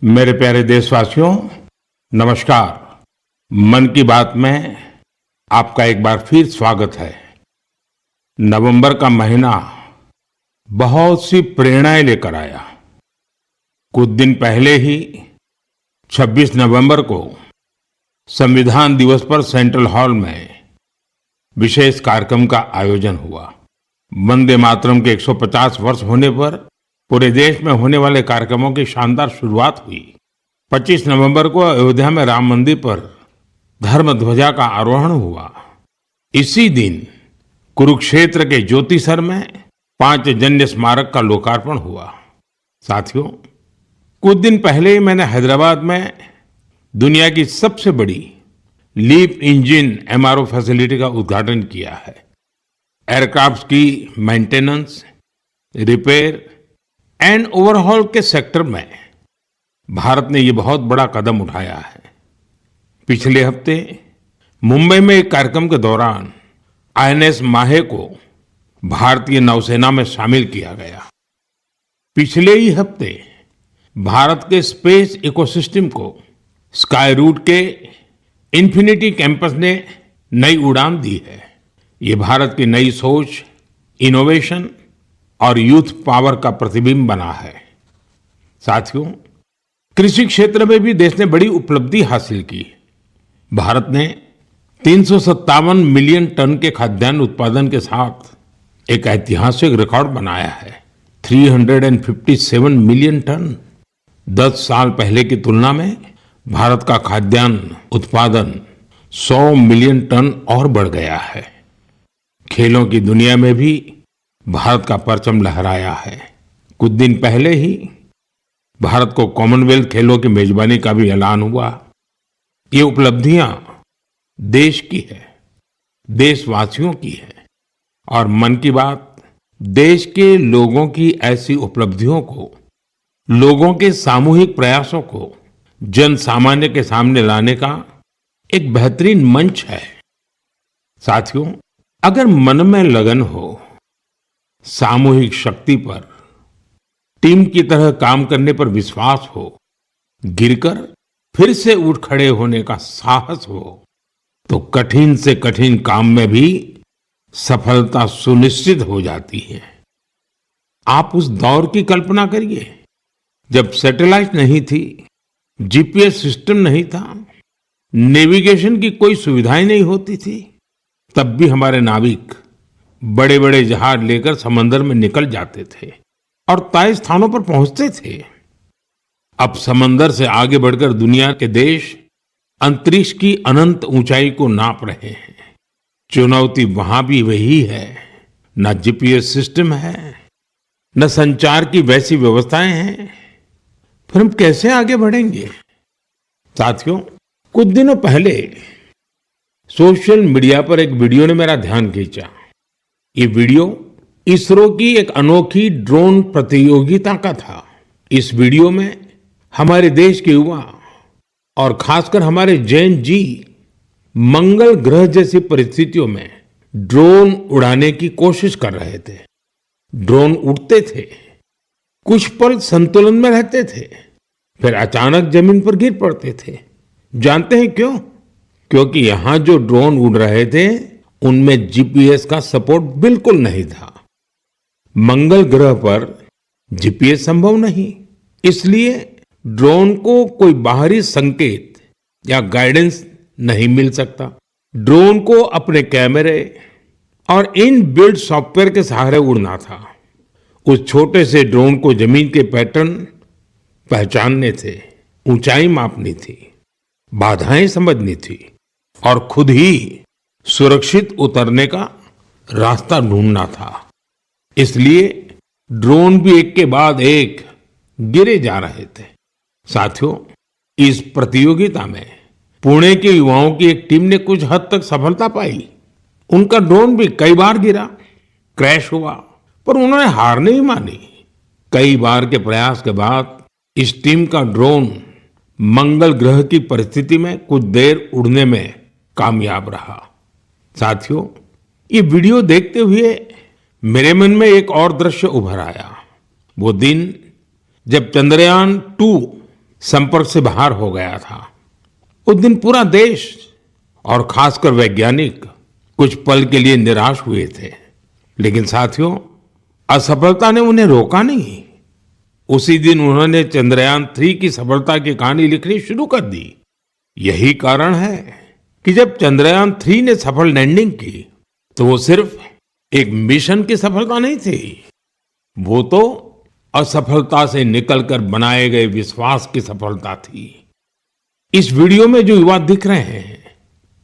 मेरे प्यारे देशवासियों, नमस्कार। मन की बात में आपका एक बार फिर स्वागत है। नवंबर का महीना बहुत सी प्रेरणाएं लेकर आया। कुछ दिन पहले ही 26 नवंबर को संविधान दिवस पर सेंट्रल हॉल में विशेष कार्यक्रम का आयोजन हुआ। वंदे मातरम के 150 वर्ष होने पर पूरे देश में होने वाले कार्यक्रमों की शानदार शुरुआत हुई। 25 नवंबर को अयोध्या में राम मंदिर पर धर्म ध्वजा का आरोहण हुआ। इसी दिन कुरुक्षेत्र के ज्योतिसर में पांचजन्य स्मारक का लोकार्पण हुआ। साथियों, कुछ दिन पहले ही मैंने हैदराबाद में दुनिया की सबसे बड़ी लीप इंजन एमआरओ फैसिलिटी का उद्घाटन किया है। एयरक्राफ्ट की मेंटेनेंस, रिपेयर एंड ओवरहॉल के सेक्टर में भारत ने ये बहुत बड़ा कदम उठाया है। पिछले हफ्ते मुंबई में एक कार्यक्रम के दौरान आईएनएस माहे को भारतीय नौसेना में शामिल किया गया। पिछले ही हफ्ते भारत के स्पेस इकोसिस्टम को स्काई रूट के इंफिनिटी कैंपस ने नई उड़ान दी है। ये भारत की नई सोच, इनोवेशन और यूथ पावर का प्रतिबिंब बना है। साथियों, कृषि क्षेत्र में भी देश ने बड़ी उपलब्धि हासिल की। भारत ने 357 मिलियन टन के खाद्यान्न उत्पादन के साथ एक ऐतिहासिक रिकॉर्ड बनाया है। 357 मिलियन टन। 10 साल पहले की तुलना में भारत का खाद्यान्न उत्पादन 100 मिलियन टन और बढ़ गया है। खेलों की दुनिया में भी भारत का परचम लहराया है। कुछ दिन पहले ही भारत को कॉमनवेल्थ खेलों की मेजबानी का भी ऐलान हुआ। ये उपलब्धियां देश की है, देशवासियों की है और मन की बात देश के लोगों की ऐसी उपलब्धियों को, लोगों के सामूहिक प्रयासों को जन सामान्य के सामने लाने का एक बेहतरीन मंच है। साथियों, अगर मन में लगन हो, सामूहिक शक्ति पर, टीम की तरह काम करने पर विश्वास हो, गिरकर फिर से उठ खड़े होने का साहस हो, तो कठिन से कठिन काम में भी सफलता सुनिश्चित हो जाती है। आप उस दौर की कल्पना करिए जब सैटेलाइट नहीं थी, जीपीएस सिस्टम नहीं था, नेविगेशन की कोई सुविधाएं नहीं होती थी। तब भी हमारे नाविक बड़े बड़े जहाज लेकर समंदर में निकल जाते थे और तय स्थानों पर पहुंचते थे। अब समंदर से आगे बढ़कर दुनिया के देश अंतरिक्ष की अनंत ऊंचाई को नाप रहे हैं। चुनौती वहां भी वही है। न जीपीएस सिस्टम है, न संचार की वैसी व्यवस्थाएं हैं। फिर हम कैसे आगे बढ़ेंगे? साथियों, कुछ दिनों पहले सोशल मीडिया पर एक वीडियो ने मेरा ध्यान खींचा। ये वीडियो इसरो की एक अनोखी ड्रोन प्रतियोगिता का था। इस वीडियो में हमारे देश के युवा और खासकर हमारे जैन जी मंगल ग्रह जैसी परिस्थितियों में ड्रोन उड़ाने की कोशिश कर रहे थे। ड्रोन उड़ते थे, कुछ पल संतुलन में रहते थे, फिर अचानक जमीन पर गिर पड़ते थे। जानते हैं क्यों? क्योंकि यहां जो ड्रोन उड़ रहे थे उनमें जीपीएस का सपोर्ट बिल्कुल नहीं था। मंगल ग्रह पर जीपीएस संभव नहीं, इसलिए ड्रोन को कोई बाहरी संकेत या गाइडेंस नहीं मिल सकता। ड्रोन को अपने कैमरे और इन बिल्ड सॉफ्टवेयर के सहारे उड़ना था। उस छोटे से ड्रोन को जमीन के पैटर्न पहचानने थे, ऊंचाई मापनी थी, बाधाएं समझनी थी और खुद ही सुरक्षित उतरने का रास्ता ढूंढना था। इसलिए ड्रोन भी एक के बाद एक गिरे जा रहे थे। साथियों, इस प्रतियोगिता में पुणे के युवाओं की एक टीम ने कुछ हद तक सफलता पाई। उनका ड्रोन भी कई बार गिरा, क्रैश हुआ, पर उन्होंने हार नहीं मानी। कई बार के प्रयास के बाद इस टीम का ड्रोन मंगल ग्रह की परिस्थिति में कुछ देर उड़ने में कामयाब रहा। साथियों, ये वीडियो देखते हुए मेरे मन में एक और दृश्य उभर आया। वो दिन जब चंद्रयान 2 संपर्क से बाहर हो गया था। उस दिन पूरा देश और खासकर वैज्ञानिक कुछ पल के लिए निराश हुए थे, लेकिन साथियों, असफलता ने उन्हें रोका नहीं। उसी दिन उन्होंने चंद्रयान-3 की सफलता की कहानी लिखनी शुरू कर दी। यही कारण है कि जब चंद्रयान-3 ने सफल लैंडिंग की, तो वो सिर्फ एक मिशन की सफलता नहीं थी, वो तो असफलता से निकलकर बनाए गए विश्वास की सफलता थी। इस वीडियो में जो युवा दिख रहे हैं,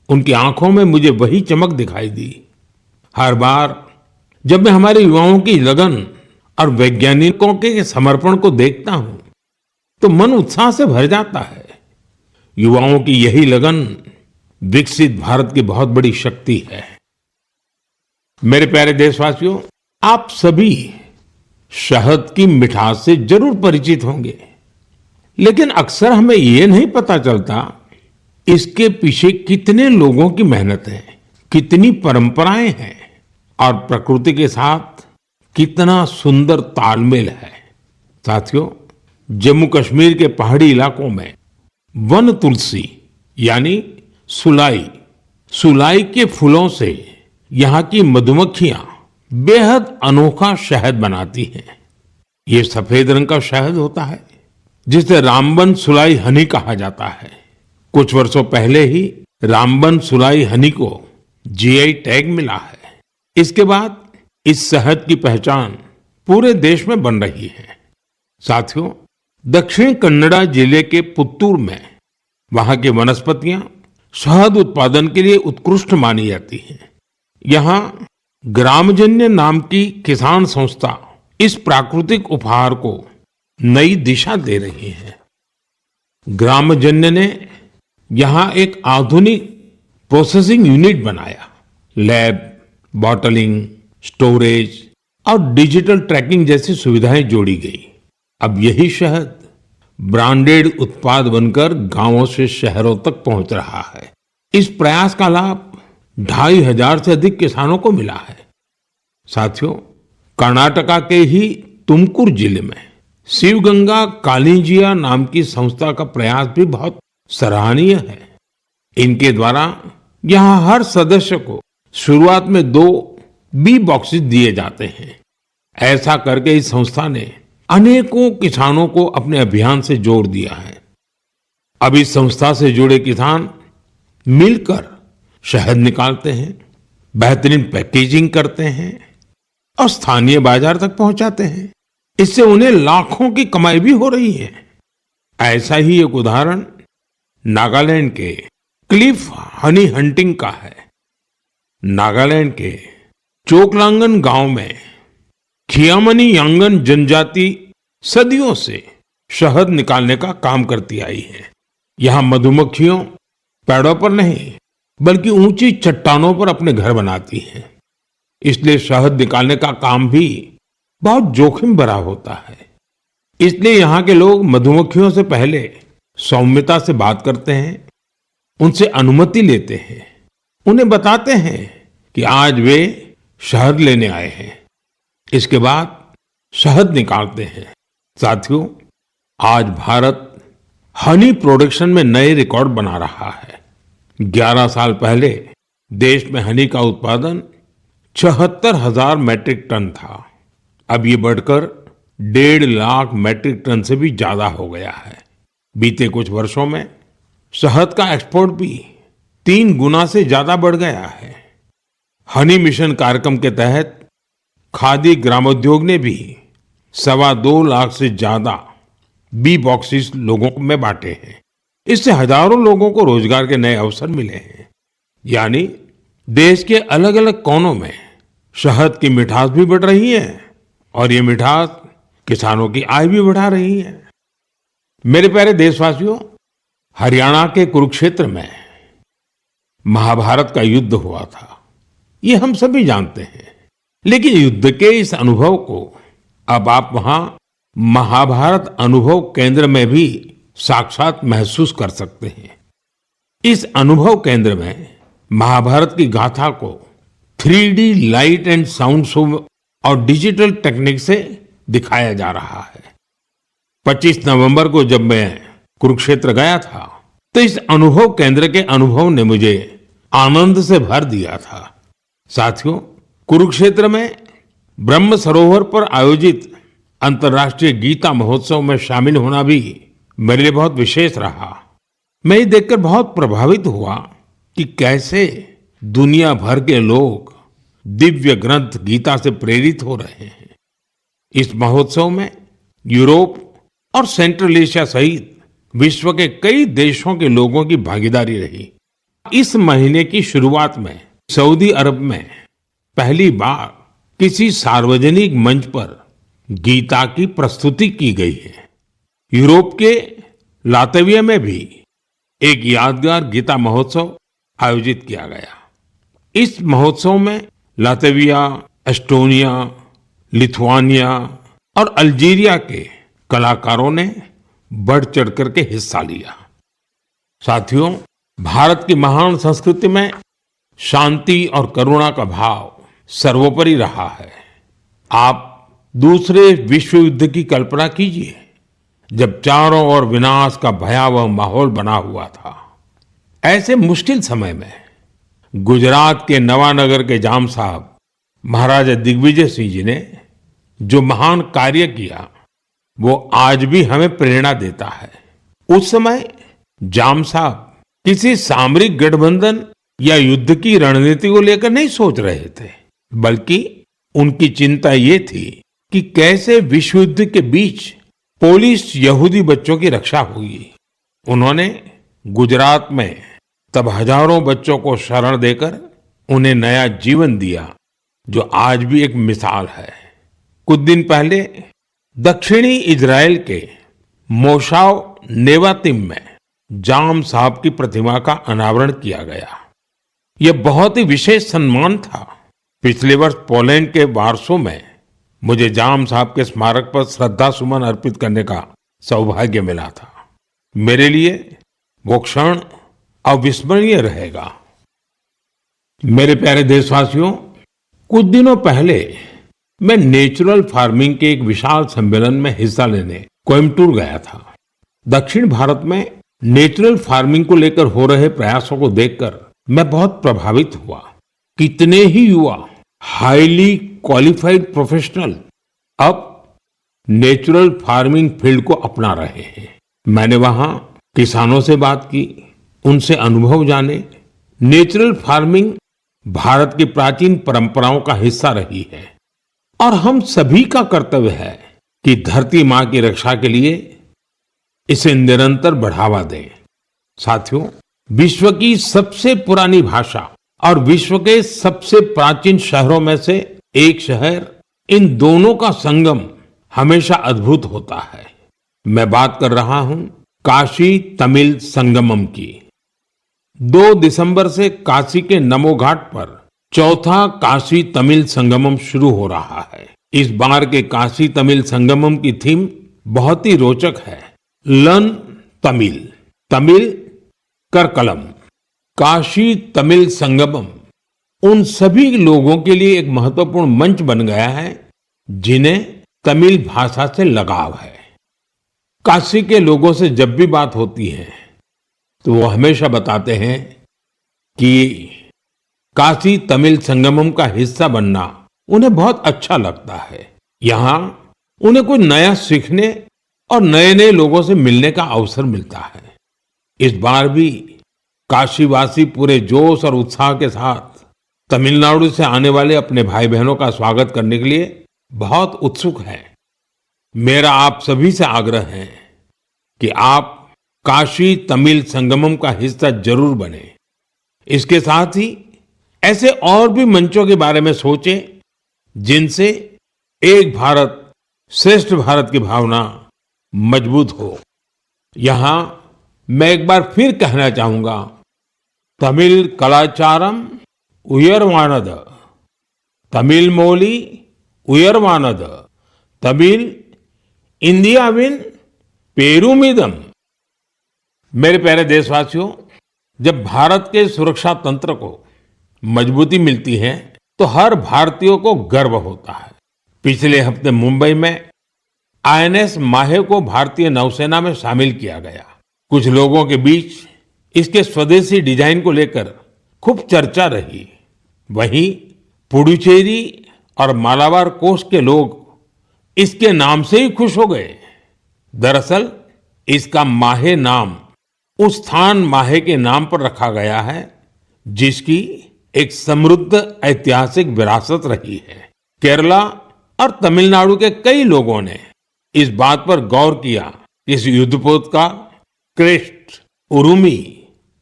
उनकी आंखों में मुझे वही चमक दिखाई दी। हर बार जब मैं हमारे युवाओं की लगन और वैज्ञानिकों के समर्पण को देखता हूं, तो मन उत्साह से भर जाता है। युवाओं की यही लगन विकसित भारत की बहुत बड़ी शक्ति है। मेरे प्यारे देशवासियों, आप सभी शहद की मिठास से जरूर परिचित होंगे, लेकिन अक्सर हमें ये नहीं पता चलता इसके पीछे कितने लोगों की मेहनत है, कितनी परंपराएं हैं और प्रकृति के साथ कितना सुंदर तालमेल है। साथियों, जम्मू कश्मीर के पहाड़ी इलाकों में वन तुलसी यानी सुलाई के फूलों से यहाँ की मधुमक्खियां बेहद अनोखा शहद बनाती हैं। ये सफेद रंग का शहद होता है, जिसे रामबन सुलाई हनी कहा जाता है। कुछ वर्षों पहले ही रामबन सुलाई हनी को जीआई टैग मिला है। इसके बाद इस शहद की पहचान पूरे देश में बन रही है। साथियों, दक्षिण कन्नड़ा जिले के पुत्तूर में वहां की वनस्पतियां शहद उत्पादन के लिए उत्कृष्ट मानी जाती हैं। यहाँ ग्रामजन्य नाम की किसान संस्था इस प्राकृतिक उपहार को नई दिशा दे रही है। ग्रामजन्य ने यहाँ एक आधुनिक प्रोसेसिंग यूनिट बनाया। लैब, बॉटलिंग, स्टोरेज और डिजिटल ट्रैकिंग जैसी सुविधाएं जोड़ी गई। अब यही शहद ब्रांडेड उत्पाद बनकर गांवों से शहरों तक पहुंच रहा है। इस प्रयास का लाभ 2500 से अधिक किसानों को मिला है। साथियों, कर्नाटका के ही तुमकुर जिले में शिवगंगा कालिंजिया नाम की संस्था का प्रयास भी बहुत सराहनीय है। इनके द्वारा यहाँ हर सदस्य को शुरुआत में 2 बी बॉक्सेस दिए जाते हैं। ऐसा करके इस संस्था ने अनेकों किसानों को अपने अभियान से जोड़ दिया है। अब इस संस्था से जुड़े किसान मिलकर शहद निकालते हैं, बेहतरीन पैकेजिंग करते हैं और स्थानीय बाजार तक पहुंचाते हैं। इससे उन्हें लाखों की कमाई भी हो रही है। ऐसा ही एक उदाहरण नागालैंड के क्लिफ हनी हंटिंग का है। नागालैंड के चोकलांगन गांव में खियामनी यांगन जनजाति सदियों से शहद निकालने का काम करती आई है। यहाँ मधुमक्खियों पेड़ों पर नहीं, बल्कि ऊंची चट्टानों पर अपने घर बनाती हैं। इसलिए शहद निकालने का काम भी बहुत जोखिम भरा होता है। इसलिए यहाँ के लोग मधुमक्खियों से पहले सौम्यता से बात करते हैं, उनसे अनुमति लेते हैं, उन्हें बताते हैं कि आज वे शहद लेने आए हैं। इसके बाद शहद निकालते हैं। साथियों, आज भारत हनी प्रोडक्शन में नए रिकॉर्ड बना रहा है। 11 साल पहले देश में हनी का उत्पादन 76,000 मैट्रिक टन था। अब ये बढ़कर 1.5 लाख मैट्रिक टन से भी ज्यादा हो गया है। बीते कुछ वर्षों में शहद का एक्सपोर्ट भी 3 गुना से ज्यादा बढ़ गया है। हनी मिशन कार्यक्रम के तहत खादी ग्रामोद्योग ने भी 2.25 लाख से ज्यादा बी बॉक्सेस लोगों में बांटे हैं। इससे हजारों लोगों को रोजगार के नए अवसर मिले हैं। यानी देश के अलग अलग कोनों में शहद की मिठास भी बढ़ रही है और ये मिठास किसानों की आय भी बढ़ा रही है। मेरे प्यारे देशवासियों, हरियाणा के कुरुक्षेत्र में महाभारत का युद्ध हुआ था, ये हम सभी जानते हैं। लेकिन युद्ध के इस अनुभव को अब आप वहां महाभारत अनुभव केंद्र में भी साक्षात महसूस कर सकते हैं। इस अनुभव केंद्र में महाभारत की गाथा को 3D light and sound show और डिजिटल टेक्निक से दिखाया जा रहा है। 25 नवंबर को जब मैं कुरुक्षेत्र गया था तो इस अनुभव केंद्र के अनुभव ने मुझे आनंद से भर दिया था। साथियों, कुरुक्षेत्र में ब्रह्म सरोवर पर आयोजित अंतर्राष्ट्रीय गीता महोत्सव में शामिल होना भी मेरे लिए बहुत विशेष रहा। मैं ये देखकर बहुत प्रभावित हुआ कि कैसे दुनिया भर के लोग दिव्य ग्रंथ गीता से प्रेरित हो रहे हैं। इस महोत्सव में यूरोप और सेंट्रल एशिया सहित विश्व के कई देशों के लोगों की भागीदारी रही। इस महीने की शुरुआत में सऊदी अरब में पहली बार किसी सार्वजनिक मंच पर गीता की प्रस्तुति की गई है। यूरोप के लातविया में भी एक यादगार गीता महोत्सव आयोजित किया गया। इस महोत्सव में लातविया, एस्टोनिया, लिथुआनिया और अल्जीरिया के कलाकारों ने बढ़ चढ़ करके हिस्सा लिया। साथियों, भारत की महान संस्कृति में शांति और करुणा का भाव सर्वोपरि रहा है। आप दूसरे विश्व युद्ध की कल्पना कीजिए, जब चारों ओर विनाश का भयावह माहौल बना हुआ था। ऐसे मुश्किल समय में गुजरात के नवानगर के जाम साहब महाराजा दिग्विजय सिंह जी ने जो महान कार्य किया वो आज भी हमें प्रेरणा देता है। उस समय जाम साहब किसी सामरिक गठबंधन या युद्ध की रणनीति को लेकर नहीं सोच रहे थे, बल्कि उनकी चिंता ये थी कि कैसे विश्व युद्ध के बीच पोलिश यहूदी बच्चों की रक्षा होगी। उन्होंने गुजरात में तब हजारों बच्चों को शरण देकर उन्हें नया जीवन दिया, जो आज भी एक मिसाल है। कुछ दिन पहले दक्षिणी इजराइल के मोशाव नेवातिम में जाम साहब की प्रतिमा का अनावरण किया गया। यह बहुत ही विशेष सम्मान था। पिछले वर्ष पोलैंड के वार्सो में मुझे जाम साहब के स्मारक पर श्रद्धा सुमन अर्पित करने का सौभाग्य मिला था। मेरे लिए वो क्षण अविस्मरणीय रहेगा। मेरे प्यारे देशवासियों, कुछ दिनों पहले मैं नेचुरल फार्मिंग के एक विशाल सम्मेलन में हिस्सा लेने कोयम्बटूर गया था। दक्षिण भारत में नेचुरल फार्मिंग को लेकर हो रहे प्रयासों को देखकर मैं बहुत प्रभावित हुआ। कितने ही युवा हाईली क्वालिफाइड प्रोफेशनल अब नेचुरल फार्मिंग फील्ड को अपना रहे हैं। मैंने वहां किसानों से बात की, उनसे अनुभव जाने। नेचुरल फार्मिंग भारत की प्राचीन परंपराओं का हिस्सा रही है और हम सभी का कर्तव्य है कि धरती मां की रक्षा के लिए इसे निरंतर बढ़ावा दें। साथियों, विश्व की सबसे पुरानी भाषा और विश्व के सबसे प्राचीन शहरों में से एक शहर, इन दोनों का संगम हमेशा अद्भुत होता है। मैं बात कर रहा हूं काशी तमिल संगमम की। 2 दिसंबर से काशी के नमो घाट पर चौथा काशी तमिल संगमम शुरू हो रहा है। इस बार के काशी तमिल संगमम की थीम बहुत ही रोचक है। लर्न तमिल, तमिल कर कलम। काशी तमिल संगमम उन सभी लोगों के लिए एक महत्वपूर्ण मंच बन गया है जिन्हें तमिल भाषा से लगाव है। काशी के लोगों से जब भी बात होती है तो वो हमेशा बताते हैं कि काशी तमिल संगमम का हिस्सा बनना उन्हें बहुत अच्छा लगता है। यहाँ उन्हें कुछ नया सीखने और नए नए लोगों से मिलने का अवसर मिलता है। इस बार भी काशीवासी पूरे जोश और उत्साह के साथ तमिलनाडु से आने वाले अपने भाई बहनों का स्वागत करने के लिए बहुत उत्सुक हैं। मेरा आप सभी से आग्रह है कि आप काशी तमिल संगमम का हिस्सा जरूर बने। इसके साथ ही ऐसे और भी मंचों के बारे में सोचें जिनसे एक भारत श्रेष्ठ भारत की भावना मजबूत हो। यहां मैं एक बार फिर कहना चाहूंगा, तमिल कलाचारम उयर्वानद, तमिल मोली उयर्वानद, तमिल इंडियाविन पेरुमिदम। मेरे प्यारे देशवासियों, जब भारत के सुरक्षा तंत्र को मजबूती मिलती है तो हर भारतीय को गर्व होता है। पिछले हफ्ते मुंबई में आईएनएस माहे को भारतीय नौसेना में शामिल किया गया। कुछ लोगों के बीच इसके स्वदेशी डिजाइन को लेकर खूब चर्चा रही। वहीं पुडुचेरी और मालाबार कोस्ट के लोग इसके नाम से ही खुश हो गए। दरअसल इसका माहे नाम उस स्थान माहे के नाम पर रखा गया है जिसकी एक समृद्ध ऐतिहासिक विरासत रही है। केरला और तमिलनाडु के कई लोगों ने इस बात पर गौर किया कि इस युद्धपोत का क्रेस्ट, उरुमी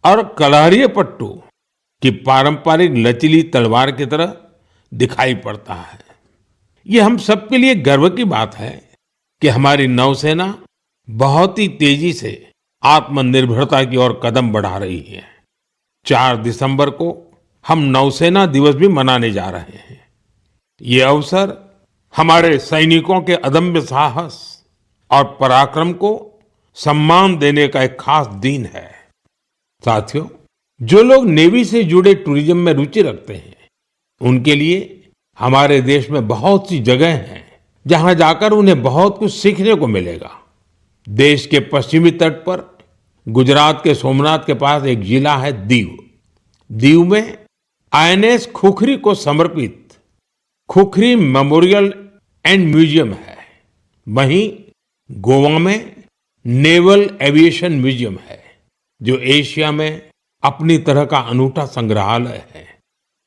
और कलारियापट्टू की पारंपरिक लचीली तलवार की तरह दिखाई पड़ता है। ये हम सबके लिए गर्व की बात है कि हमारी नौसेना बहुत ही तेजी से आत्मनिर्भरता की ओर कदम बढ़ा रही है। 4 दिसंबर को हम नौसेना दिवस भी मनाने जा रहे हैं। ये अवसर हमारे सैनिकों के अदम्य साहस और पराक्रम को सम्मान देने का एक खास दिन है। साथियों, जो लोग नेवी से जुड़े टूरिज्म में रुचि रखते हैं, उनके लिए हमारे देश में बहुत सी जगह हैं जहां जाकर उन्हें बहुत कुछ सीखने को मिलेगा। देश के पश्चिमी तट पर गुजरात के सोमनाथ के पास एक जिला है दीव। दीव में आईएनएस खुखरी को समर्पित खुखरी मेमोरियल एंड म्यूजियम है। वहीं गोवा में नेवल एविएशन म्यूजियम है जो एशिया में अपनी तरह का अनूठा संग्रहालय है।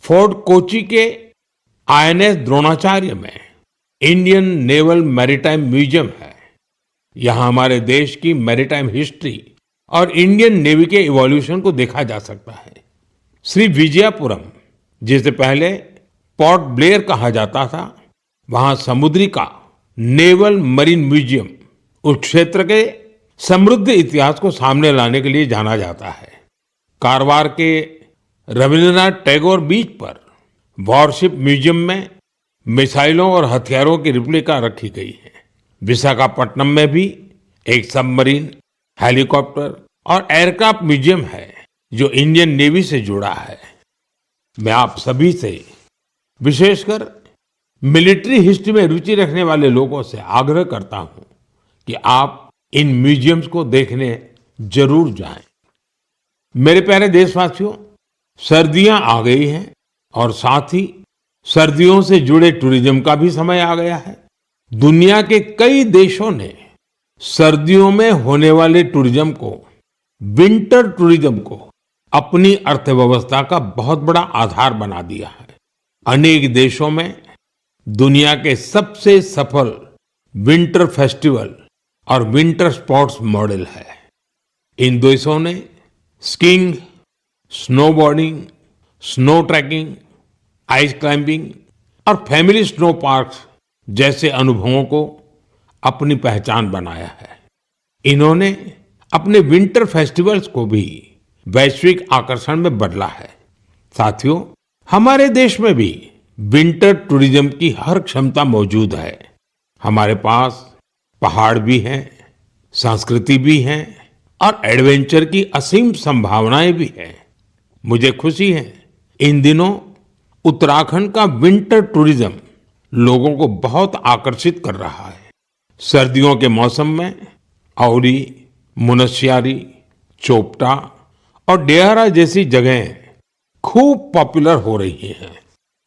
फोर्ट कोची के आईएनएस द्रोणाचार्य में इंडियन नेवल मैरीटाइम म्यूजियम है। यहाँ हमारे देश की मैरीटाइम हिस्ट्री और इंडियन नेवी के इवोल्यूशन को देखा जा सकता है। श्री विजयपुरम, जिसे पहले पोर्ट ब्लेयर कहा जाता था, वहां समुद्री का नेवल मरीन म्यूजियम उस क्षेत्र के समृद्ध इतिहास को सामने लाने के लिए जाना जाता है। कारवार के रविंद्रनाथ टैगोर बीच पर वॉरशिप म्यूजियम में मिसाइलों और हथियारों की रिप्लिका रखी गई है। विशाखापट्टनम में भी एक सबमरीन, हेलीकॉप्टर और एयरक्राफ्ट म्यूजियम है जो इंडियन नेवी से जुड़ा है। मैं आप सभी से, विशेषकर मिलिट्री हिस्ट्री में रुचि रखने वाले लोगों से आग्रह करता हूं कि आप इन म्यूजियम्स को देखने जरूर जाएं। मेरे प्यारे देशवासियों, सर्दियां आ गई हैं और साथ ही सर्दियों से जुड़े टूरिज्म का भी समय आ गया है। दुनिया के कई देशों ने सर्दियों में होने वाले टूरिज्म को, विंटर टूरिज्म को अपनी अर्थव्यवस्था का बहुत बड़ा आधार बना दिया है। अनेक देशों में दुनिया के सबसे सफल विंटर फेस्टिवल और विंटर स्पोर्ट्स मॉडल है। इन देशों ने skiing, snowboarding, snow trekking, ice climbing और फैमिली स्नो पार्क्स जैसे अनुभवों को अपनी पहचान बनाया है। इन्होंने अपने विंटर फेस्टिवल्स को भी वैश्विक आकर्षण में बदला है। साथियों, हमारे देश में भी विंटर टूरिज्म की हर क्षमता मौजूद है। हमारे पास पहाड़ भी हैं, संस्कृति भी है और एडवेंचर की असीम संभावनाएं भी हैं। मुझे खुशी है इन दिनों उत्तराखंड का विंटर टूरिज्म लोगों को बहुत आकर्षित कर रहा है। सर्दियों के मौसम में औली, मुनस्यारी, चोपटा और डेहरा जैसी जगहें खूब पॉपुलर हो रही हैं।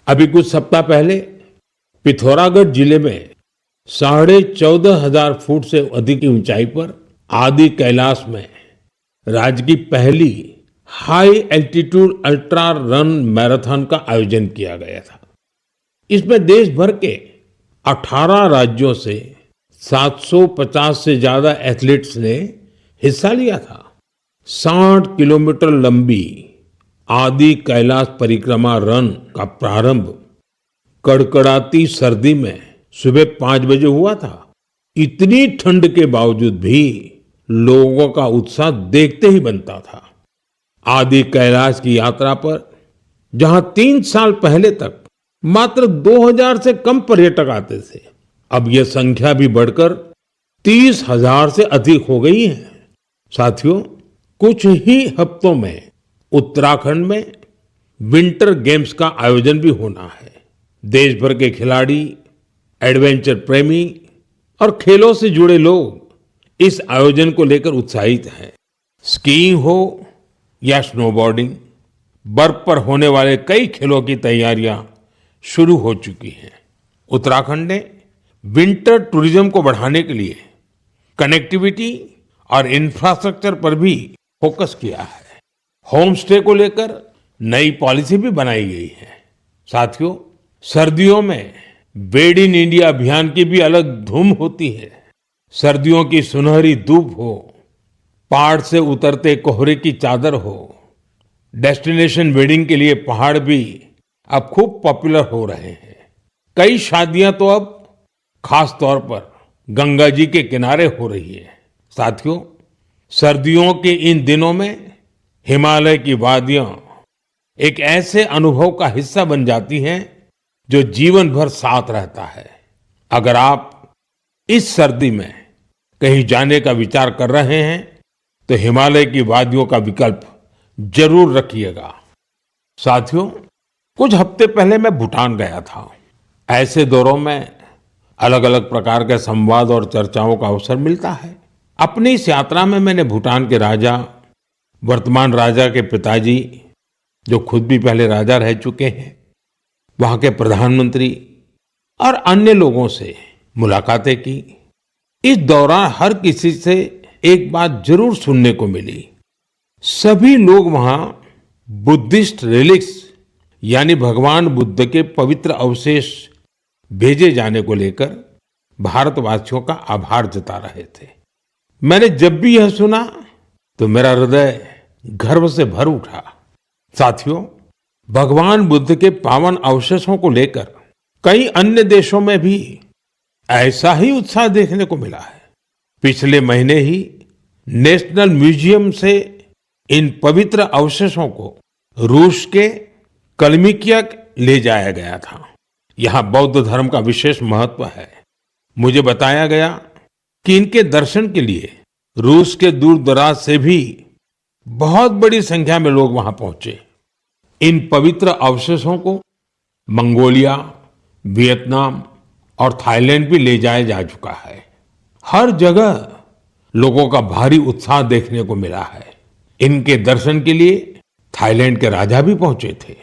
अभी कुछ सप्ताह पहले पिथौरागढ़ जिले में 14,500 फुट से अधिक की ऊंचाई पर आदि कैलाश में राज्य की पहली high altitude ultra run marathon का आयोजन किया गया था। इसमें देश भर के 18 राज्यों से 750 से ज्यादा एथलीट्स ने हिस्सा लिया था। 60 किलोमीटर लंबी आदि कैलाश परिक्रमा रन का प्रारंभ कड़कड़ाती सर्दी में सुबह 5 बजे हुआ था। इतनी ठंड के बावजूद भी लोगों का उत्साह देखते ही बनता था। आदि कैलाश की यात्रा पर जहां 3 साल पहले तक मात्र 2000 से कम पर्यटक आते थे, अब यह संख्या भी बढ़कर 30,000 से अधिक हो गई है। साथियों, कुछ ही हफ्तों में उत्तराखंड में विंटर गेम्स का आयोजन भी होना है। देश भर के खिलाड़ी, एडवेंचर प्रेमी और खेलों से जुड़े लोग इस आयोजन को लेकर उत्साहित हैं। स्कीइंग हो या स्नोबोर्डिंग, बर्फ पर होने वाले कई खेलों की तैयारियां शुरू हो चुकी हैं। उत्तराखंड ने विंटर टूरिज्म को बढ़ाने के लिए कनेक्टिविटी और इंफ्रास्ट्रक्चर पर भी फोकस किया है। होम स्टे को लेकर नई पॉलिसी भी बनाई गई है। साथियों, सर्दियों में बेड इन इंडिया अभियान की भी अलग धूम होती है। सर्दियों की सुनहरी धूप हो, पहाड़ से उतरते कोहरे की चादर हो, डेस्टिनेशन वेडिंग के लिए पहाड़ भी अब खूब पॉपुलर हो रहे हैं। कई शादियां तो अब खास तौर पर गंगा जी के किनारे हो रही है। साथियों, सर्दियों के इन दिनों में हिमालय की वादियां एक ऐसे अनुभव का हिस्सा बन जाती हैं जो जीवन भर साथ रहता है। अगर आप इस सर्दी में कहीं जाने का विचार कर रहे हैं तो हिमालय की वादियों का विकल्प जरूर रखिएगा। साथियों, कुछ हफ्ते पहले मैं भूटान गया था। ऐसे दौरों में अलग अलग प्रकार के संवाद और चर्चाओं का अवसर मिलता है। अपनी इस यात्रा में मैंने भूटान के राजा, वर्तमान राजा के पिताजी, जो खुद भी पहले राजा रह चुके हैं, वहां के प्रधानमंत्री और अन्य लोगों से मुलाकातें की। इस दौरान हर किसी से एक बात जरूर सुनने को मिली। सभी लोग वहां बुद्धिस्ट रिलिक्स यानी भगवान बुद्ध के पवित्र अवशेष भेजे जाने को लेकर भारतवासियों का आभार जता रहे थे। मैंने जब भी यह सुना तो मेरा हृदय गर्व से भर उठा। साथियों, भगवान बुद्ध के पावन अवशेषों को लेकर कई अन्य देशों में भी ऐसा ही उत्साह देखने को मिला है। पिछले महीने ही नेशनल म्यूजियम से इन पवित्र अवशेषों को रूस के कलमिकिया ले जाया गया था। यहाँ बौद्ध धर्म का विशेष महत्व है। मुझे बताया गया कि इनके दर्शन के लिए रूस के दूर दराज से भी बहुत बड़ी संख्या में लोग वहां पहुंचे। इन पवित्र अवशेषों को मंगोलिया, वियतनाम और थाईलैंड भी ले जाया जा चुका है। हर जगह लोगों का भारी उत्साह देखने को मिला है। इनके दर्शन के लिए थाईलैंड के राजा भी पहुंचे थे।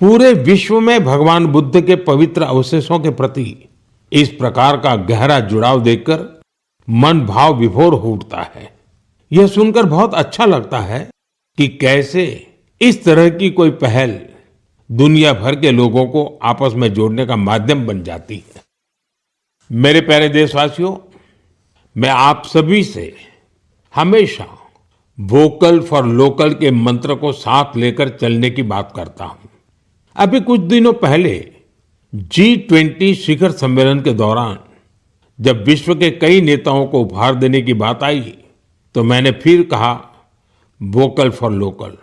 पूरे विश्व में भगवान बुद्ध के पवित्र अवशेषों के प्रति इस प्रकार का गहरा जुड़ाव देखकर मन भाव विभोर हो उठता है। यह सुनकर बहुत अच्छा लगता है कि कैसे इस तरह की कोई पहल दुनिया भर के लोगों को आपस में जोड़ने का माध्यम बन जाती है। मेरे प्यारे देशवासियों, मैं आप सभी से हमेशा वोकल फॉर लोकल के मंत्र को साथ लेकर चलने की बात करता हूं। अभी कुछ दिनों पहले G20 शिखर सम्मेलन के दौरान जब विश्व के कई नेताओं को उपहार देने की बात आई तो मैंने फिर कहा वोकल फॉर लोकल।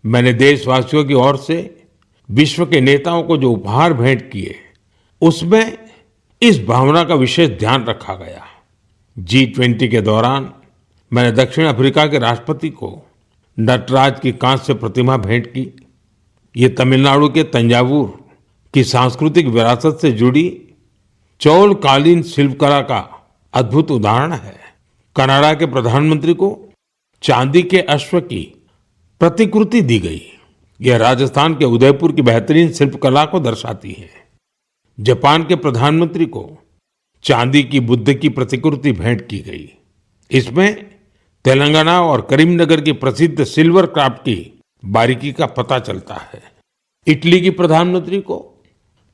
मैंने देशवासियों की ओर से विश्व के नेताओं को जो उपहार भेंट किए उसमें इस भावना का विशेष ध्यान रखा गया। G20 के दौरान मैंने दक्षिण अफ्रीका के राष्ट्रपति को नटराज की कांस्य प्रतिमा भेंट की। ये तमिलनाडु के तंजावुर की सांस्कृतिक विरासत से जुड़ी चौलकालीन शिल्पकला का अद्भुत उदाहरण है। कनाडा के प्रधानमंत्री को चांदी के अश्व की प्रतिकृति दी गई। यह राजस्थान के उदयपुर की बेहतरीन शिल्पकला को दर्शाती है। जापान के प्रधानमंत्री को चांदी की बुद्ध की प्रतिकृति भेंट की गई। इसमें तेलंगाना और करीमनगर की प्रसिद्ध सिल्वर क्राफ्ट की बारीकी का पता चलता है। इटली की प्रधानमंत्री को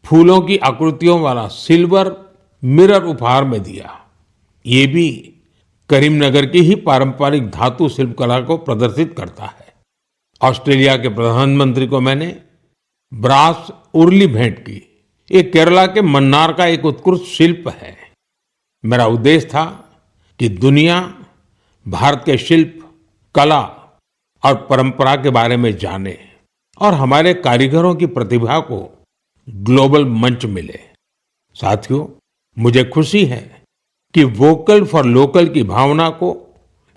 फूलों की आकृतियों वाला सिल्वर मिरर उपहार में दिया। ये भी करीमनगर की ही पारंपरिक धातु शिल्पकला को प्रदर्शित करता है। ऑस्ट्रेलिया के प्रधानमंत्री को मैंने ब्रास उर्ली भेंट की। ये केरला के मन्नार का एक उत्कृष्ट शिल्प है। मेरा उद्देश्य था कि दुनिया भारत के शिल्प, कला और परंपरा के बारे में जाने और हमारे कारीगरों की प्रतिभा को ग्लोबल मंच मिले। साथियों, मुझे खुशी है कि वोकल फॉर लोकल की भावना को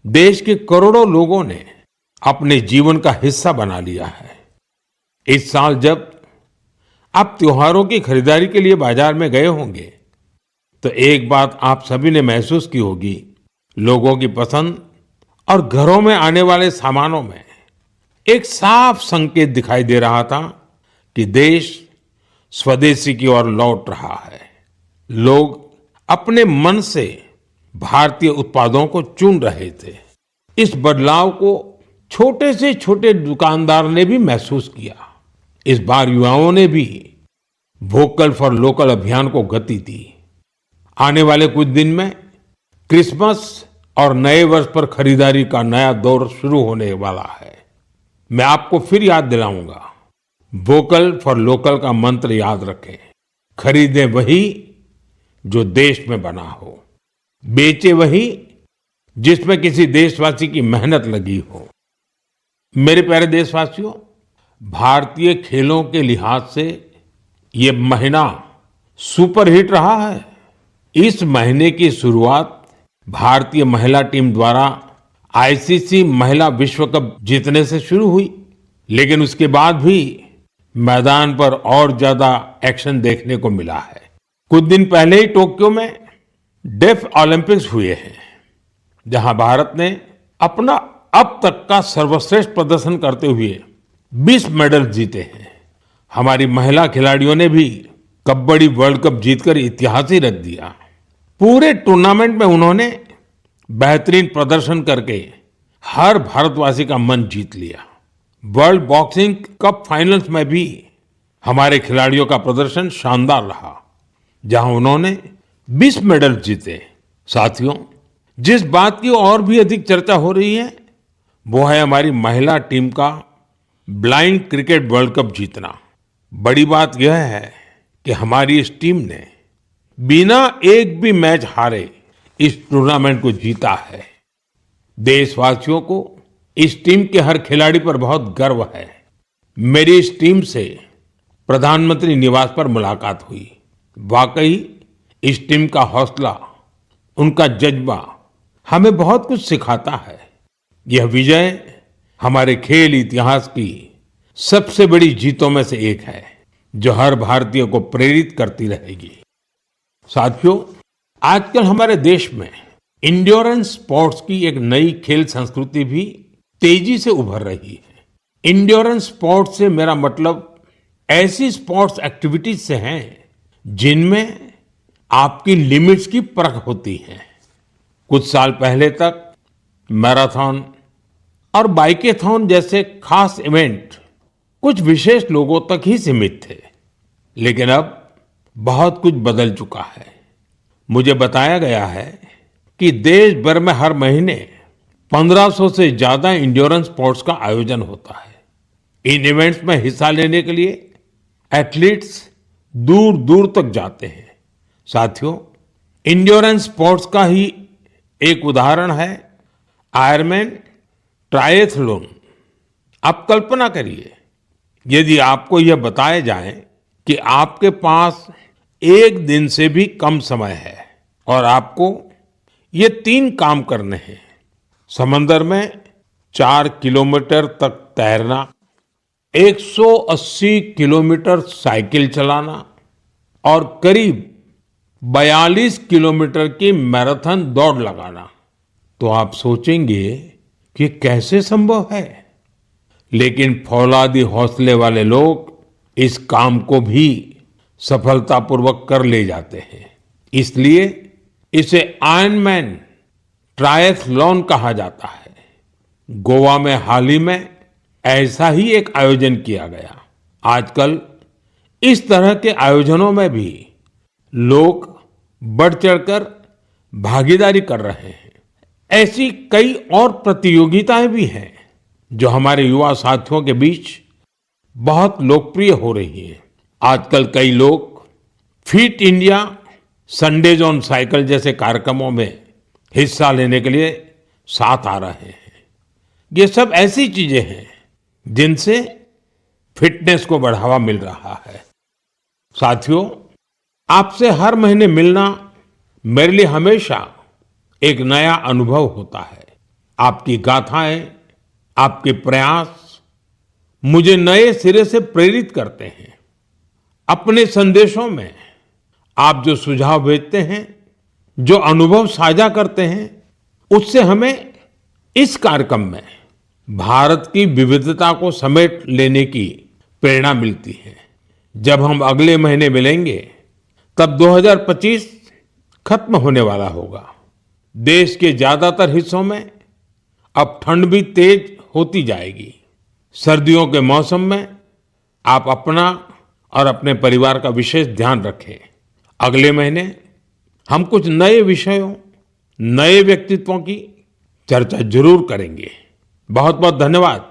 देश के करोड़ों लोगों ने अपने जीवन का हिस्सा बना लिया है। इस साल जब आप त्योहारों की खरीदारी के लिए बाजार में गए होंगे तो एक बात आप सभी ने महसूस की होगी, लोगों की पसंद और घरों में आने वाले सामानों में एक साफ संकेत दिखाई दे रहा था कि देश स्वदेशी की ओर लौट रहा है। लोग अपने मन से भारतीय उत्पादों को चुन रहे थे। इस बदलाव को छोटे से छोटे दुकानदार ने भी महसूस किया। इस बार युवाओं ने भी वोकल फॉर लोकल अभियान को गति दी। आने वाले कुछ दिन में क्रिसमस और नए वर्ष पर खरीदारी का नया दौर शुरू होने वाला है। मैं आपको फिर याद दिलाऊंगा, वोकल फॉर लोकल का मंत्र याद रखें। खरीदें वही जो देश में बना हो, बेचे वही जिसमें किसी देशवासी की मेहनत लगी हो। मेरे प्यारे देशवासियों, भारतीय खेलों के लिहाज से ये महीना सुपरहिट रहा है। इस महीने की शुरुआत भारतीय महिला टीम द्वारा आईसीसी महिला विश्व कप जीतने से शुरू हुई, लेकिन उसके बाद भी मैदान पर और ज्यादा एक्शन देखने को मिला है। कुछ दिन पहले ही टोक्यो में डेफ ओलंपिक्स हुए हैं, जहां भारत ने अपना अब तक का सर्वश्रेष्ठ प्रदर्शन करते हुए 20 मेडल जीते हैं। हमारी महिला खिलाड़ियों ने भी कबड्डी वर्ल्ड कप जीतकर इतिहास ही रच दिया। पूरे टूर्नामेंट में उन्होंने बेहतरीन प्रदर्शन करके हर भारतवासी का मन जीत लिया। वर्ल्ड बॉक्सिंग कप फाइनल्स में भी हमारे खिलाड़ियों का प्रदर्शन शानदार रहा, जहां उन्होंने 20 मेडल जीते। साथियों, जिस बात की और भी अधिक चर्चा हो रही है वो है हमारी महिला टीम का ब्लाइंड क्रिकेट वर्ल्ड कप जीतना। बड़ी बात यह है कि हमारी इस टीम ने बिना एक भी मैच हारे इस टूर्नामेंट को जीता है। देशवासियों को इस टीम के हर खिलाड़ी पर बहुत गर्व है। मेरी इस टीम से प्रधानमंत्री निवास पर मुलाकात हुई। वाकई इस टीम का हौसला, उनका जज्बा हमें बहुत कुछ सिखाता है। यह विजय हमारे खेल इतिहास की सबसे बड़ी जीतों में से एक है, जो हर भारतीय को प्रेरित करती रहेगी। साथियों, आजकल हमारे देश में इंड्योरेंस स्पोर्ट्स की एक नई खेल संस्कृति भी तेजी से उभर रही है। इंड्योरेंस स्पोर्ट्स से मेरा मतलब ऐसी स्पोर्ट्स एक्टिविटीज से है जिनमें आपकी लिमिट्स की परख होती है। कुछ साल पहले तक मैराथन और बाइकेथॉन जैसे खास इवेंट कुछ विशेष लोगों तक ही सीमित थे, लेकिन अब बहुत कुछ बदल चुका है। मुझे बताया गया है कि देश भर में हर महीने 1500 से ज्यादा इंड्योरेंस स्पोर्ट्स का आयोजन होता है। इन इवेंट्स में हिस्सा लेने के लिए एथलीट्स दूर दूर तक जाते हैं। साथियों, इंड्योरेंस स्पोर्ट्स का ही एक उदाहरण है आयरमैन ट्रायथलॉन। आप कल्पना करिए, यदि आपको यह बताया जाए कि आपके पास एक दिन से भी कम समय है और आपको ये 3 काम करने हैं: समंदर में 4 किलोमीटर तक तैरना, 180 किलोमीटर साइकिल चलाना और करीब 42 किलोमीटर की मैराथन दौड़ लगाना, तो आप सोचेंगे कि कैसे संभव है। लेकिन फौलादी हौसले वाले लोग इस काम को भी सफलतापूर्वक कर ले जाते हैं। इसलिए इसे आयरनमैन ट्रायथलॉन कहा जाता है। गोवा में हाल ही में ऐसा ही एक आयोजन किया गया। आजकल इस तरह के आयोजनों में भी लोग बढ़ चढ़कर भागीदारी कर रहे हैं। ऐसी कई और प्रतियोगिताएं भी हैं जो हमारे युवा साथियों के बीच बहुत लोकप्रिय हो रही हैं। आजकल कई लोग fit India, Sundays on cycle जैसे कार्यक्रमों में हिस्सा लेने के लिए साथ आ रहे हैं। ये सब ऐसी चीजें हैं जिनसे फिटनेस को बढ़ावा मिल रहा है। साथियों, आपसे हर महीने मिलना मेरे लिए हमेशा एक नया अनुभव होता है। आपकी गाथाएं, आपके प्रयास मुझे नए सिरे से प्रेरित करते हैं। अपने संदेशों में आप जो सुझाव भेजते हैं, जो अनुभव साझा करते हैं, उससे हमें इस कार्यक्रम में भारत की विविधता को समेट लेने की प्रेरणा मिलती है। जब हम अगले महीने मिलेंगे तब 2025 खत्म होने वाला होगा। देश के ज्यादातर हिस्सों में अब ठंड भी तेज होती जाएगी। सर्दियों के मौसम में आप अपना और अपने परिवार का विशेष ध्यान रखें। अगले महीने हम कुछ नए विषयों, नए व्यक्तित्वों की चर्चा जरूर करेंगे। बहुत बहुत धन्यवाद।